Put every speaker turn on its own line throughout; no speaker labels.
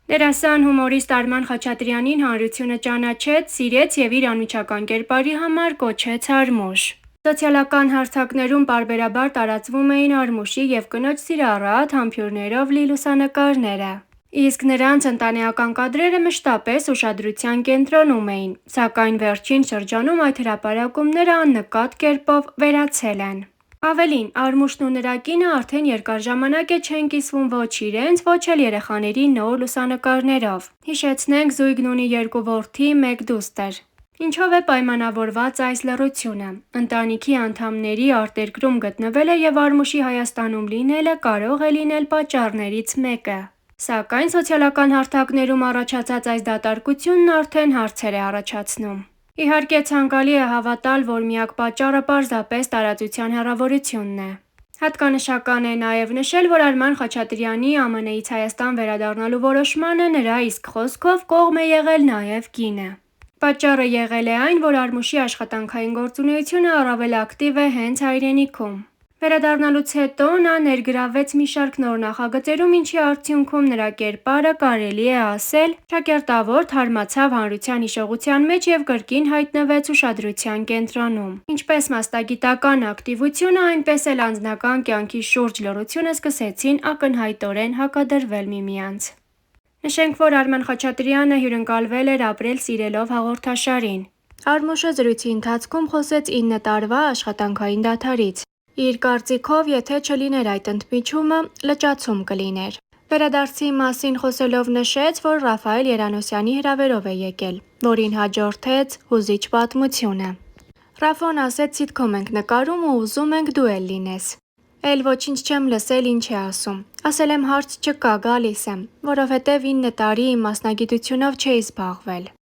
Դերասան հումորիստ Արման Խաչատրյանին հանրությունը ճանաչեց, սիրեց և իր անմիջական կերպարի համար կոչեց Արմուշ։ Սոցիալական հարթակներում պարբերաբար տարածվում էին Արմուշի և կնոջ սիրառատ համբույրներով լի լուսանկարները։ Իսկ նրանց ընտանեկան կադրերը մշտապես ուշադրության կենտրոնում էին, սակայն վերջին շրջանում այդ հրապարակումները աննկատ կերպով վերացել են։ Ավելին, Արմուշն ու նրա կինը արդեն երկար ժամանակ է չեն կիսվում ոչ իրենց, ոչ էլ երեխաների նոր լուսանկարներով։ Հիշեցնենք, զույգն ունի 2 որդի, 1 դուստր։ Ինչով է պայմանավորված այս լռությունը։ Ընտանիքի անդամների արտերկրում գտնվելը և Արմուշի Հայաստանում լինելը կարող է լինել պատճառներից մեկը։ Սակայն սոցիալական հարթակներում առաջացած այս դատարկությունն արդեն հարցեր է առաջացնում։ Իհարկե, ցանկալի է հավատալ, որ միակ պատճառը պարզապես տարածության հեռավորությունն է։ Հատկանշական է նաև նշել, որ Արման Խաչատրյանի ԱՄՆ-ից Հայաստան վերադառնալու որոշմանը նրա իսկ խոսքով կողմ է եղել նաև կինը։ Պատճառը եղել է այն, որ Արմուշի աշխատանքային գործունեությունը առավել ակտիվ է հենց հայրենիքում։ Վերադառնալուց հետո նա ներգրավվեց մի շարք նոր նախագծերում, ինչի արդյունքում նրա կերպարը, կարելի է ասել, ճակերտավոր թարմացավ հանրության հիշողության մեջ և կրկին հայտնվեց ուշադրության կենտրոնում։ Ինչպես մասնագիտական ակտիվությունը, այնպես էլ անձնական կյանքի շուրջ լռությունը սկսեցին ակնհայտորեն հակադրվել միմյանց։ Նշենք, որ Արման Խաչատրյանը հյուրընկալվել էր «Ապրել սիրելով» հաղորդաշարին։ Արմուշը զրույցի ընթացքում խոսեց 9 տարվա աշխատանքային դադարից։ Իր կարծիքով, եթե չլիներ այդ ընդմիջումը, լճացում կլիներ։ Վերադարձի մասին խոսելով նշեց, որ Ռաֆայել Երանոսյանի հրավերով է եկել, որին հաջորդեց հուզիչ պատմությունը։ Ռաֆոն ասեց՝ սիթքոմ ենք նկարում ու ուզում ենք դու էլ լինես։ Էլ ոչինչ չեմ լսել ինչ է ասում։ Ասել եմ հարց չկա, գալիս եմ, որովհետև 9 տարի իմ մասնագիտությունով չէի զբաղվել։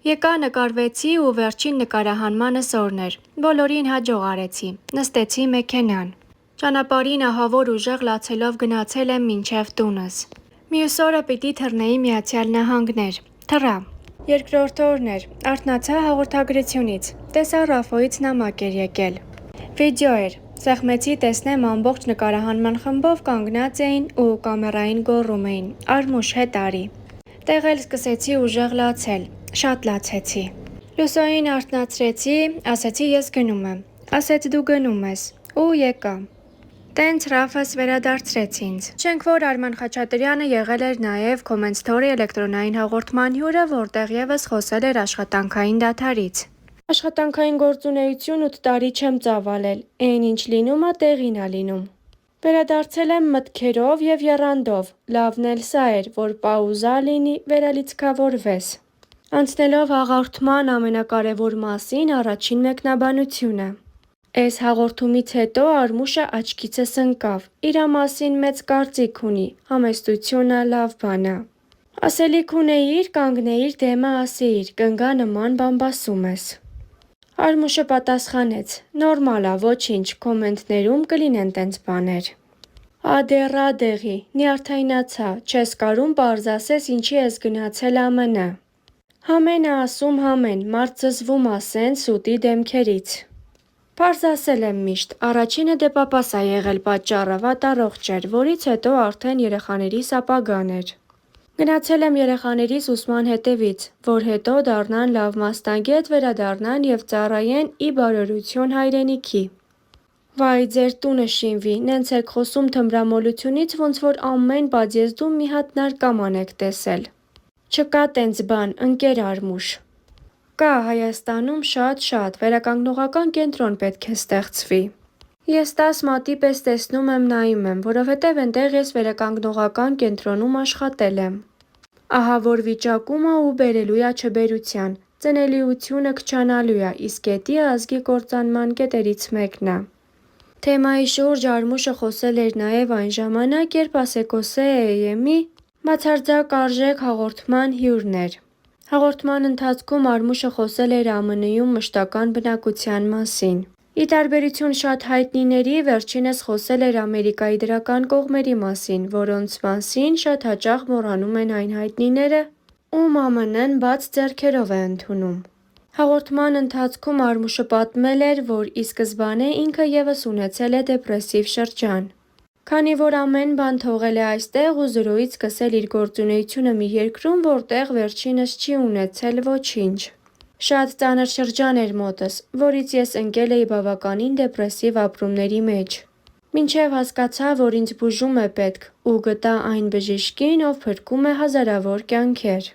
Եկա, նկարվեցի ու վերջին նկարահանմանս օրն էր, բոլորին հաջող արեցի, նստեցի մեքենան։ Ճանապարհին ահավոր ուժեղ լացելով գնացել եմ մինչև տունս։ Մյուս օրը պիտի թռնեի Միացյալ Նահանգներ։ Թռա։ Երկրորդ օրն էր, արթնացա հաղորդագրությունից, տեսա Ռաֆոյից նամակ էր եկել։ Վիդեո էր, սեղմեցի տեսնեմ ամբողջ նկարահանման խմբով կանգնած էին ու կամերային գոռում էին՝ Արմուշ, հետ արի։ Տեղել սկսեցի ուժեղ լացել, շատ լացեցի։ Լուսոյին արթնացրեցի, ասեցի ես գնում եմ։ Ասեց դու գնում ես։ Ու եկա։ Տենց Ռաֆս վերադարձրեց ինձ։ Նշենք, որ Արման Խաչատրյանը եղել էր նաև Comment Story էլեկտրոնային հաղորդման հյուրը, որտեղ ևս խոսել էր աշխատանքային դադարից։ Աշխատանքային գործունեություն 8 տարի չեմ ծավալել, էն ինչ լինում ա տեղին ա լինում։ Վերադարձել եմ մտքերով և եռանդով, լավն էլ սա էր, որ պաուզա լինի, վերալիցքավորվես։ Անցնելով հաղորդման ամենակարևոր մասին, առաջին մեկնաբանությունը։ Էս հաղորդումից հետո Արմուշը աչքիցս ընկավ, իրա մասին մեծ կարծիք ունի, համեստությունը լավ բան ա։ Ասելիք ունեիր, կանգնեիր դեմը ասեիր, կնգա նման բամբասում ես։ Արմուշը պատասխանեց՝ նորմալ ա, ոչինչ, կոմենտներում կլինեն տենց բաներ։ Ադեռ ադեղի, նյարդայնացա, չես կարում պարզ ասես ինչի ես գնացել ԱՄՆ։ Համեն ա ասում համեն, մարդ զզվում ա սենց սուտի դեմքերից։ Պարզ ասել եմ միշտ, առաջինը դե պապաս ա եղել պատճառը, վատառողջ էր, որից հետո արդեն երեխաներիս ապագան էր։ Գնացել եմ երեխաներիս ուսման հետևից, որ հետո դառնան լավ մասնագետ, վերադառնան և ծառայեն ի բարօրություն հայրենիքի։ Վայ ձեր տունը շինվի, նենց եք խոսում թմրամոլությունից, ոնց որ ամեն պադյեզդում մի հատ նարկոման եք տեսել։ Չկա տենց բան, ընկեր Արմուշ։ Կա Հայաստանում շատ, վերականգնողական կենտրոն պետք է ստեղծվի։ Ես 10 մատի պես տեսնում եմ նայում եմ, որովհետև էնտեղ ես վերականգնողական կենտրոնում աշխատել եմ։ Ահա որ վիճակում ա ու բերելու ա չբերության, ծնելիությունը քչանալու ա, իսկ էդի ազգի կործանման կետերից մեկն ա։ Թեմայի շուրջ Արմուշը խոսել էր նաև այն ժամանակ, երբ Ասեկոսե AM-ի բացարձակ արժեք հաղորդման հյուրն էր։ Հաղորդման ընթացքում Արմուշը խոսել էր ԱՄՆ-ում մշտական բնակության մասին։ Ի տարբերություն շատ հայտնիների, վերջինս խոսել էր Ամերիկայի դրական կողմերի մասին, որոնց մասին շատ հաճախ մոռանում են այն հայտնիները, ում ԱՄՆ-ն բաց ձեռքերով է ընդունում։ Հաղորդման ընթացքում Արմուշը պատմել էր, որ ի սկզբանե ինքը ևս ունեցել է դեպրեսիվ շրջան։ Քանի որ ամեն բան թողել է այստեղ ու զրոյից սկսել իր գործունեությունը մի երկրում, որտեղ վերջինս չի ունեցել ոչինչ։ Շատ ծանր շրջան էր մոտս, որից ես ընկել էի բավականին դեպրեսիվ ապրումների մեջ։ Մինչև հասկացա, որ ինձ բուժում է պետք ու գտա այն բժիշկին, ով փրկում է հազարավոր կյանքեր։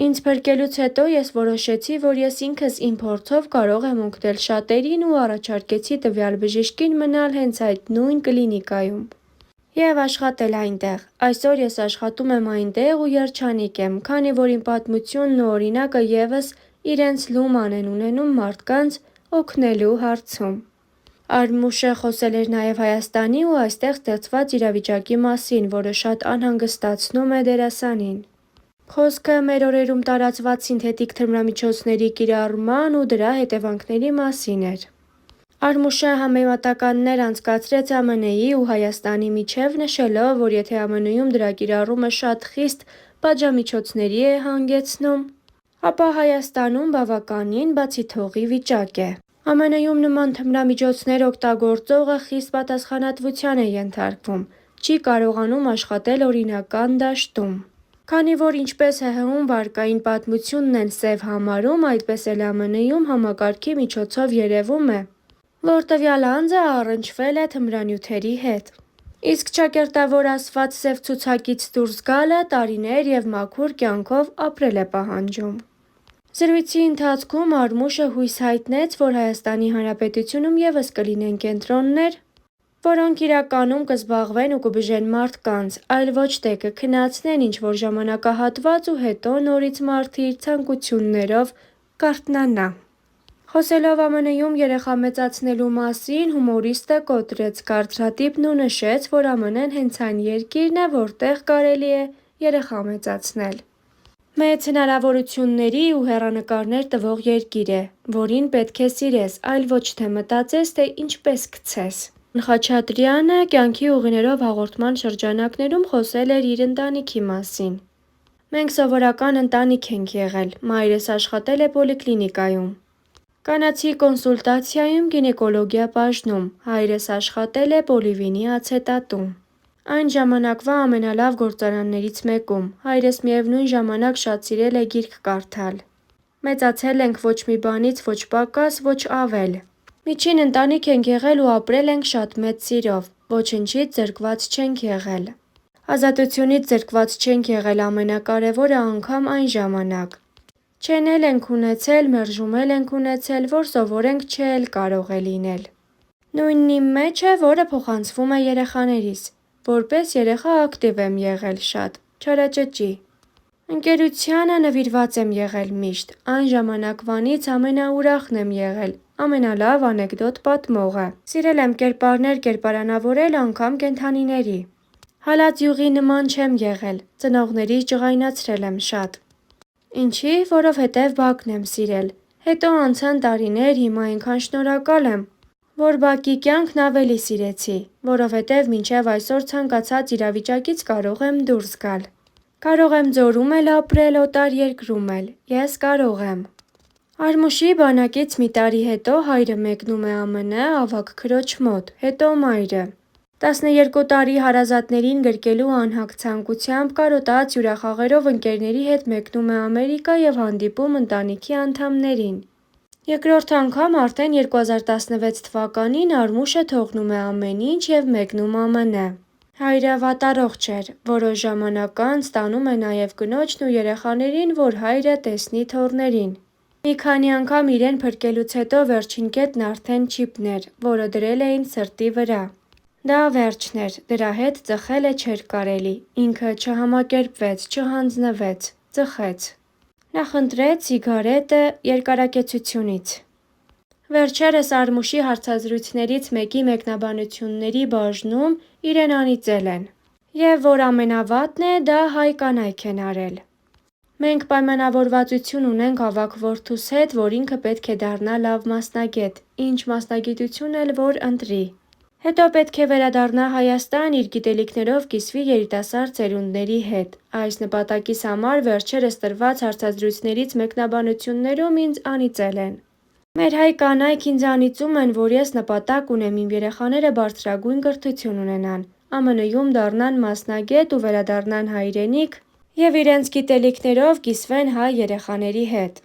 Ինձ փրկելուց հետո ես որոշեցի, որ ես ինքս իմ փորձով կարող եմ օգնել շատերին ու առաջարկեցի տվյալ բժշկին մնալ հենց այդ նույն կլինիկայում և աշխատել այնտեղ։ Այսօր ես աշխատում եմ այնտեղ ու երջանիկ եմ, քանի որ իմ պատմությունն ու օրինակը ևս իրենց լուման են ունենում մարդկանց օգնելու հարցում։ Արմուշը խոսել էր նաև Հայաստանի ու այստեղ ստեղծված իրավիճակի մասին, որը շատ անհանգստացնում է դերասանին։ Խոսքը մեր օրերում տարածված սինթետիկ թմրամիջոցների կիրառման ու դրա հետևանքների մասին էր։ Արմուշը համեմատականներ անցկացրեց ԱՄՆ-ի ու Հայաստանի միջև, նշելով, որ եթե ԱՄՆ-ում դրա կիրառումը շատ խիստ պատժամիջոցների է հանգեցնում, ապա Հայաստանում բավականին բացիթողի վիճակ է։ ԱՄՆ-ում նման թմրամիջոցներ օգտագործողը խիստ պատասխանատվության է ենթարկվում, չի կարողանում աշխատել օրինական դաշտում։ Քանի որ ինչպես ՀՀ-ում վարկային պատմությունն են սև համարում, այդպես էլ ԱՄՆ-ում համակարգի միջոցով երևում է, որ տվյալ անձը առնչվել է թմրանյութերի հետ։ Իսկ ճակերտավոր ասված սև ցուցակից դուրս գալը տարիներ և մաքուր կյանքով ապրել է պահանջում։ Զրույցի ընթացքում Արմուշը հույս հայտնեց, որ Հայաստանի Հանրապետությունում ևս կլինեն կենտրոններ, որոնք իրականում կզբաղվեն ու կբուժեն մարդկանց, այլ ոչ թե կքննացնեն ինչ-որ ժամանակահատված ու հետո նորից մարդը իր ցանկություններով կարթնանա։ Խոսելով ԱՄՆ-ում երեխա մեծացնելու մասին, հումորիստը կոտրեց կարծրատիպն ու նշեց, որ ԱՄՆ-ն հենց այն երկիրն է, որտեղ կարելի է երեխա մեծացնել։ Մեծ հնարավորությունների ու հեռանկարներ տվող երկիր է, որին պետք է սիրես, այլ ոչ թե մտածես, թե ինչպես գցես։ Խաչատրյանը «Կյանքի ուղիներով» հաղորդման շրջանակներում խոսել էր իր ընտանիքի մասին։ Մենք սովորական ընտանիք ենք եղել, մայրս աշխատել է պոլիկլինիկայում, կանացի կոնսուլտացիայում գինեկոլոգիա բաժնում, հայրս աշխատել է պոլիվինի ացետատում։ Այն ժամանակվա ամենալավ գործարաններից մեկում, հայրս միևնույն ժամանակ շատ սիրել է գիրք կարդալ։ Մեծացել ենք ոչ մի բանից ոչ պակաս, ոչ ավել։ Միջին ընտանիք ենք եղել ու ապրել ենք շատ մեծ սիրով, ոչնչից զրկված չենք եղել։ Ազատությունից զրկված չենք եղել ամենակարևորը անգամ այն ժամանակ։ Չենել ենք ունեցել, մերժումել ենք ունեցել, որ սովորենք չէել կարող է լինել։ Նույնն իմ մեջ է, որը փոխանցվում է երեխաներիս։ Որպես երեխա ակտիվ եմ եղել շատ, չարաճճի։ Ընկերությանը նվիրված եմ եղել միշտ, այն ժամանակվանից ամենաուրախն եմ եղել, ամենալավ անեկդոտ պատմողը։ Սիրել եմ կերպարներ կերպարանավորել անգամ կենդանիների։ Հալած յուղի նման չեմ եղել, ծնողներիս ջղայնացրել եմ շատ։ Ինչի, որովհետև բակն եմ սիրել։ Հետո անցան տարիներ, հիմա այնքան շնորհակալ եմ, որ բակի կյանքն ավելի սիրեցի, որովհետև մինչև այսօր ցանկացած իրավիճակից կարող եմ դուրս գալ։ Կարող եմ ձորում էլ ապրել, օտար երկրում էլ, ես կարող եմ։ Արմուշի բանակից մի տարի հետո հայրը մեկնում է ԱՄՆ, ավագ քրոջ մոտ, հետո մայրը։ 12 տարի հարազատներին գրկելու անհագ ցանկությամբ կարոտած հյուրախաղերով ընկերների հետ մեկնում է Ամերիկա և հանդիպում ընտանիքի անդամներին։ Երկրորդ անգամ արդեն 2016 թվականին Արմուշը թողնում է ամեն ինչ և մեկնում ԱՄՆ։ Հայրը վատառողջ էր, որոշ ժամանակ անց տանում է նաև կնոջն ու երեխաներին, որ հայրը տեսնի թոռներին։ Մի քանի անգամ իրեն փրկելուց հետո վերջին կետն արդեն չիպն էր, որը դրել էին սրտի վրա։ Դա վերջն էր, դրա հետ ծխելը չէր կարելի, ինքը չհամակերպվեց, չհանձնվեց, ծխեց։ Նախընտրեց սիգարետը երկարակեցությունից։ Վերջերս Արմուշի հարցազրույցներից մեկի մեկնաբանությունների բաժնում իրեն անիծել են, և որ ամենավատն է, դա հայ կանայք են արել։ Մենք պայմանավորվածություն ունենք ավագ որդուս հետ, որ ինքը պետք է դառնա լավ մասնագետ, ինչ մասնագիտություն էլ որ ընտրի։ Հետո պետք է վերադառնա Հայաստան, իր գիտելիքներով կիսվի երիտասարդ սերունդների հետ։ Այս նպատակիս համար վերջերս տրված հարցազրույցներից մեկնաբանություններում ինձ անիծել են։ Մեր հայ կանայք ինձ անիծում են, որ ես նպատակ ունեմ իմ երեխաները բարձրագույն կրթություն ունենան, ԱՄՆ-ում դառնան մասնագետ ու վերադառնան հայրենիք և իրենց գիտելիքներով կիսվեն հայ երեխաների հետ։